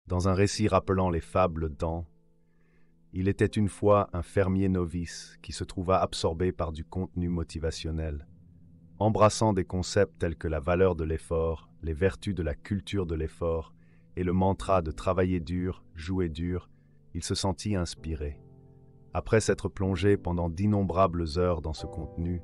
Dans un récit rappelant les fables d'An, il était une fois un fermier novice qui se trouva absorbé par du contenu motivationnel. Embrassant des concepts tels que la valeur de l'effort, les vertus de la culture de l'effort et le mantra de travailler dur, jouer dur, il se sentit inspiré. Après s'être plongé pendant d'innombrables heures dans ce contenu,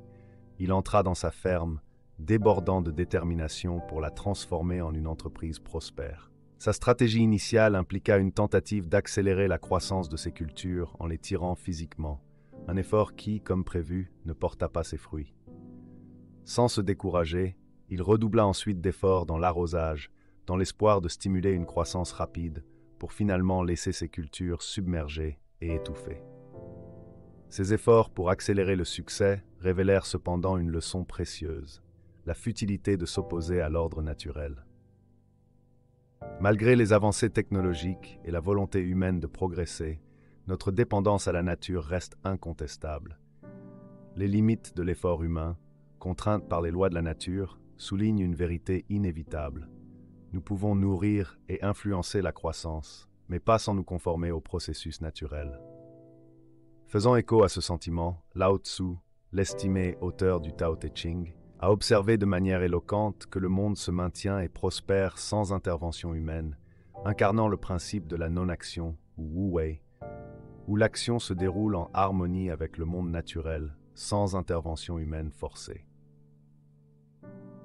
il entra dans sa ferme, débordant de détermination pour la transformer en une entreprise prospère. Sa stratégie initiale impliqua une tentative d'accélérer la croissance de ses cultures en les tirant physiquement, un effort qui, comme prévu, ne porta pas ses fruits. Sans se décourager, il redoubla ensuite d'efforts dans l'arrosage, dans l'espoir de stimuler une croissance rapide, pour finalement laisser ses cultures submergées et étouffées. Ses efforts pour accélérer le succès révélèrent cependant une leçon précieuse, la futilité de s'opposer à l'ordre naturel. Malgré les avancées technologiques et la volonté humaine de progresser, notre dépendance à la nature reste incontestable. Les limites de l'effort humain, contraintes par les lois de la nature, soulignent une vérité inévitable. Nous pouvons nourrir et influencer la croissance, mais pas sans nous conformer au processus naturel. Faisant écho à ce sentiment, Lao Tzu, l'estimé auteur du Tao Te Ching, a observé de manière éloquente que le monde se maintient et prospère sans intervention humaine, incarnant le principe de la non-action, ou Wu Wei, où l'action se déroule en harmonie avec le monde naturel, sans intervention humaine forcée.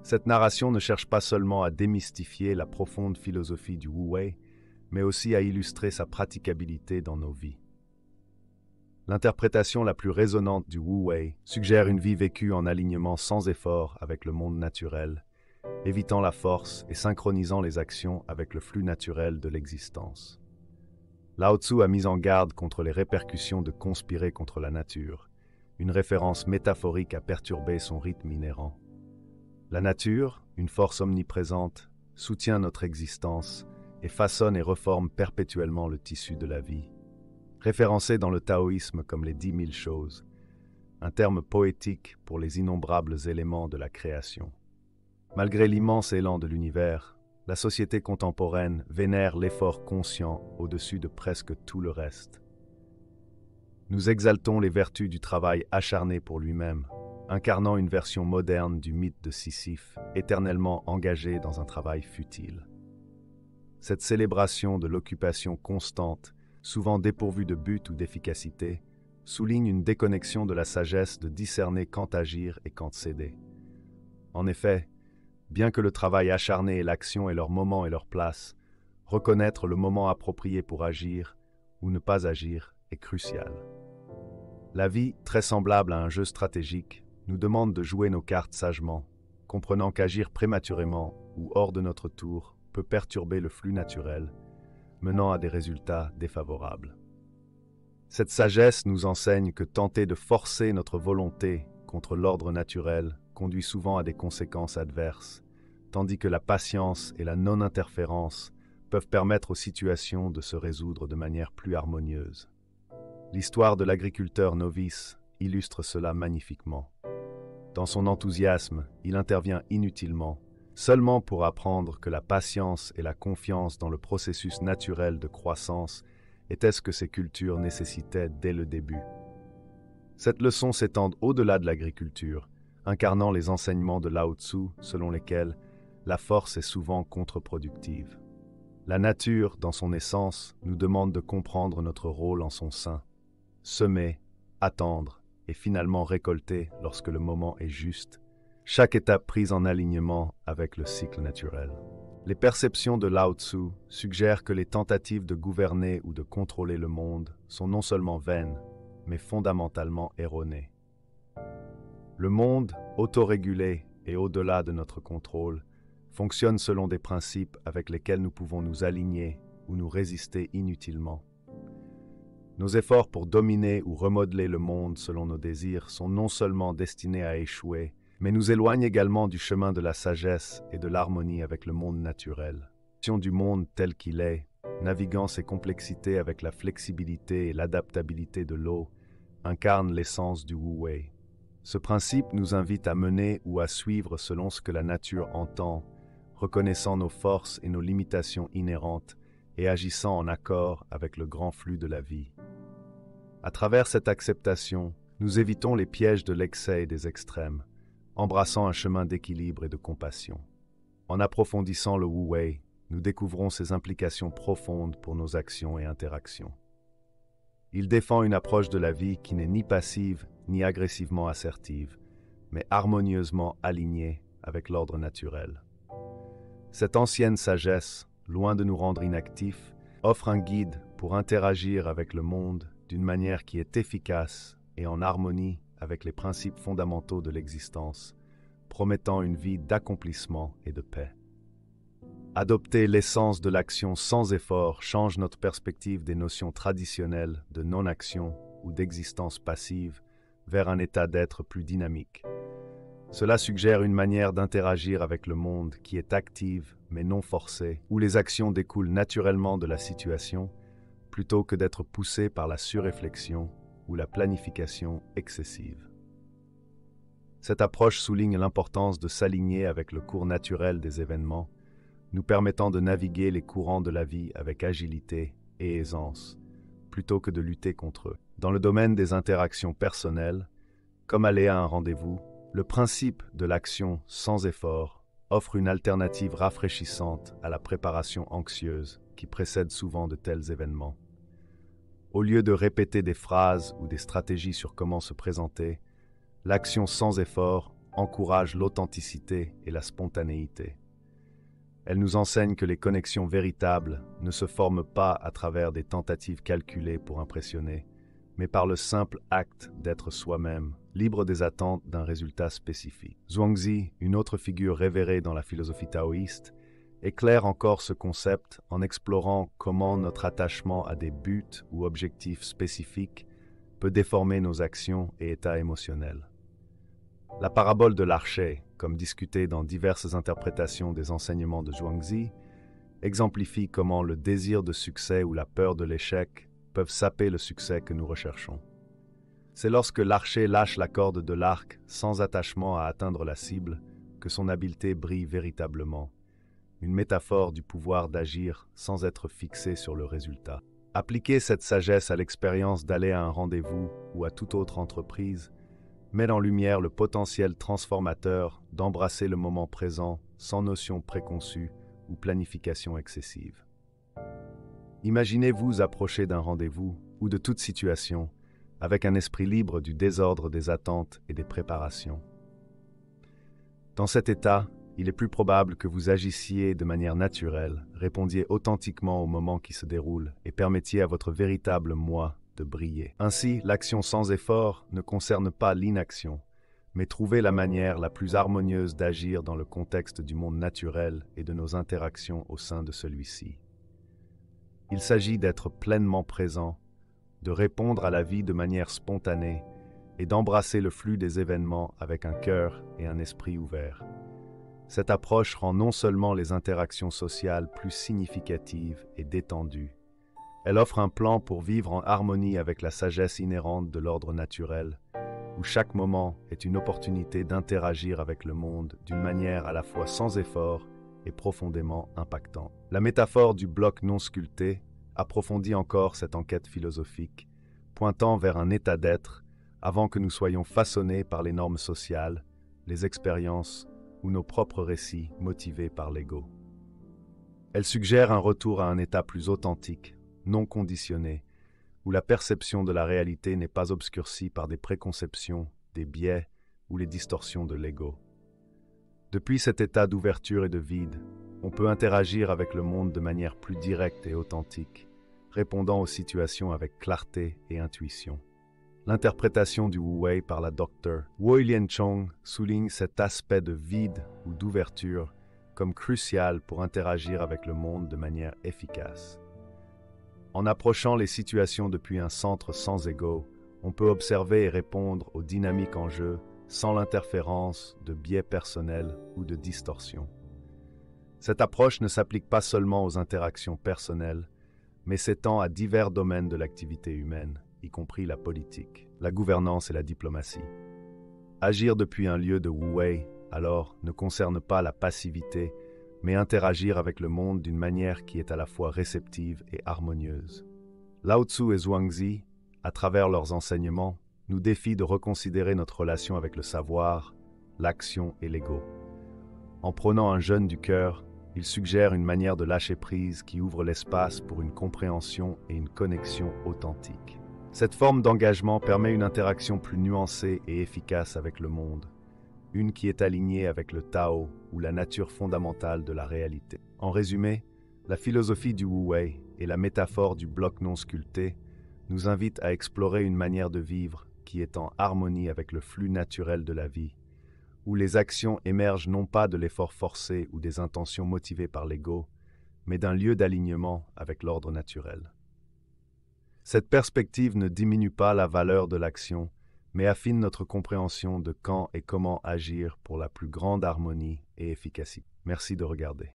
Cette narration ne cherche pas seulement à démystifier la profonde philosophie du Wu Wei, mais aussi à illustrer sa praticabilité dans nos vies. L'interprétation la plus résonante du Wu Wei suggère une vie vécue en alignement sans effort avec le monde naturel, évitant la force et synchronisant les actions avec le flux naturel de l'existence. Lao Tzu a mis en garde contre les répercussions de conspirer contre la nature, une référence métaphorique à perturber son rythme inhérent. La nature, une force omniprésente, soutient notre existence et façonne et reforme perpétuellement le tissu de la vie. Référencé dans le taoïsme comme les 10 000 choses, un terme poétique pour les innombrables éléments de la création. Malgré l'immense élan de l'univers, la société contemporaine vénère l'effort conscient au-dessus de presque tout le reste. Nous exaltons les vertus du travail acharné pour lui-même, incarnant une version moderne du mythe de Sisyphe, éternellement engagé dans un travail futile. Cette célébration de l'occupation constante, souvent dépourvue de but ou d'efficacité, souligne une déconnexion de la sagesse de discerner quand agir et quand céder. En effet, bien que le travail acharné et l'action aient leur moment et leur place, reconnaître le moment approprié pour agir ou ne pas agir est crucial. La vie, très semblable à un jeu stratégique, nous demande de jouer nos cartes sagement, comprenant qu'agir prématurément ou hors de notre tour peut perturber le flux naturel, menant à des résultats défavorables. Cette sagesse nous enseigne que tenter de forcer notre volonté contre l'ordre naturel conduit souvent à des conséquences adverses, tandis que la patience et la non-interférence peuvent permettre aux situations de se résoudre de manière plus harmonieuse. L'histoire de l'agriculteur novice illustre cela magnifiquement. Dans son enthousiasme, il intervient inutilement, seulement pour apprendre que la patience et la confiance dans le processus naturel de croissance étaient ce que ces cultures nécessitaient dès le début. Cette leçon s'étend au-delà de l'agriculture, incarnant les enseignements de Lao Tzu selon lesquels la force est souvent contre-productive. La nature, dans son essence, nous demande de comprendre notre rôle en son sein, semer, attendre et finalement récolter lorsque le moment est juste, chaque étape prise en alignement avec le cycle naturel. Les perceptions de Lao Tzu suggèrent que les tentatives de gouverner ou de contrôler le monde sont non seulement vaines, mais fondamentalement erronées. Le monde, autorégulé et au-delà de notre contrôle, fonctionne selon des principes avec lesquels nous pouvons nous aligner ou nous résister inutilement. Nos efforts pour dominer ou remodeler le monde selon nos désirs sont non seulement destinés à échouer, mais nous éloignent également du chemin de la sagesse et de l'harmonie avec le monde naturel. Du monde tel qu'il est, naviguant ses complexités avec la flexibilité et l'adaptabilité de l'eau, incarne l'essence du Wu Wei. Ce principe nous invite à mener ou à suivre selon ce que la nature entend, reconnaissant nos forces et nos limitations inhérentes et agissant en accord avec le grand flux de la vie. À travers cette acceptation, nous évitons les pièges de l'excès et des extrêmes, embrassant un chemin d'équilibre et de compassion. En approfondissant le Wu Wei, nous découvrons ses implications profondes pour nos actions et interactions. Il défend une approche de la vie qui n'est ni passive ni agressivement assertive, mais harmonieusement alignée avec l'ordre naturel. Cette ancienne sagesse, loin de nous rendre inactifs, offre un guide pour interagir avec le monde d'une manière qui est efficace et en harmonie avec les principes fondamentaux de l'existence, promettant une vie d'accomplissement et de paix. Adopter l'essence de l'action sans effort change notre perspective des notions traditionnelles de non-action ou d'existence passive vers un état d'être plus dynamique. Cela suggère une manière d'interagir avec le monde qui est active mais non forcée, où les actions découlent naturellement de la situation, plutôt que d'être poussées par la surréflexion ou la planification excessive. Cette approche souligne l'importance de s'aligner avec le cours naturel des événements, nous permettant de naviguer les courants de la vie avec agilité et aisance, plutôt que de lutter contre eux. Dans le domaine des interactions personnelles, comme aller à un rendez-vous, le principe de l'action sans effort offre une alternative rafraîchissante à la préparation anxieuse qui précède souvent de tels événements. Au lieu de répéter des phrases ou des stratégies sur comment se présenter, l'action sans effort encourage l'authenticité et la spontanéité. Elle nous enseigne que les connexions véritables ne se forment pas à travers des tentatives calculées pour impressionner, mais par le simple acte d'être soi-même, libre des attentes d'un résultat spécifique. Zhuangzi, une autre figure révérée dans la philosophie taoïste, éclaire encore ce concept en explorant comment notre attachement à des buts ou objectifs spécifiques peut déformer nos actions et états émotionnels. La parabole de l'archer, comme discutée dans diverses interprétations des enseignements de Zhuangzi, exemplifie comment le désir de succès ou la peur de l'échec peuvent saper le succès que nous recherchons. C'est lorsque l'archer lâche la corde de l'arc sans attachement à atteindre la cible que son habileté brille véritablement, une métaphore du pouvoir d'agir sans être fixé sur le résultat. Appliquer cette sagesse à l'expérience d'aller à un rendez-vous ou à toute autre entreprise met en lumière le potentiel transformateur d'embrasser le moment présent sans notion préconçue ou planification excessive. Imaginez-vous approcher d'un rendez-vous ou de toute situation avec un esprit libre du désordre des attentes et des préparations. Dans cet état, il est plus probable que vous agissiez de manière naturelle, répondiez authentiquement au moment qui se déroule et permettiez à votre véritable moi de briller. Ainsi, l'action sans effort ne concerne pas l'inaction, mais trouver la manière la plus harmonieuse d'agir dans le contexte du monde naturel et de nos interactions au sein de celui-ci. Il s'agit d'être pleinement présent, de répondre à la vie de manière spontanée et d'embrasser le flux des événements avec un cœur et un esprit ouverts. Cette approche rend non seulement les interactions sociales plus significatives et détendues, elle offre un plan pour vivre en harmonie avec la sagesse inhérente de l'ordre naturel, où chaque moment est une opportunité d'interagir avec le monde d'une manière à la fois sans effort et profondément impactante. La métaphore du bloc non sculpté approfondit encore cette enquête philosophique, pointant vers un état d'être avant que nous soyons façonnés par les normes sociales, les expériences ou nos propres récits motivés par l'ego. Elle suggère un retour à un état plus authentique, non conditionné, où la perception de la réalité n'est pas obscurcie par des préconceptions, des biais ou les distorsions de l'ego. Depuis cet état d'ouverture et de vide, on peut interagir avec le monde de manière plus directe et authentique, répondant aux situations avec clarté et intuition. L'interprétation du Wu Wei par la Dr. Huolian Chong souligne cet aspect de vide ou d'ouverture comme crucial pour interagir avec le monde de manière efficace. En approchant les situations depuis un centre sans ego, on peut observer et répondre aux dynamiques en jeu sans l'interférence de biais personnels ou de distorsions. Cette approche ne s'applique pas seulement aux interactions personnelles, mais s'étend à divers domaines de l'activité humaine, y compris la politique, la gouvernance et la diplomatie. Agir depuis un lieu de Wu Wei, alors, ne concerne pas la passivité, mais interagir avec le monde d'une manière qui est à la fois réceptive et harmonieuse. Lao Tzu et Zhuangzi, à travers leurs enseignements, nous défient de reconsidérer notre relation avec le savoir, l'action et l'ego. En prônant un jeûne du cœur, ils suggèrent une manière de lâcher prise qui ouvre l'espace pour une compréhension et une connexion authentique. Cette forme d'engagement permet une interaction plus nuancée et efficace avec le monde, une qui est alignée avec le Tao ou la nature fondamentale de la réalité. En résumé, la philosophie du Wu Wei et la métaphore du bloc non sculpté nous invitent à explorer une manière de vivre qui est en harmonie avec le flux naturel de la vie, où les actions émergent non pas de l'effort forcé ou des intentions motivées par l'ego, mais d'un lieu d'alignement avec l'ordre naturel. Cette perspective ne diminue pas la valeur de l'action, mais affine notre compréhension de quand et comment agir pour la plus grande harmonie et efficacité. Merci de regarder.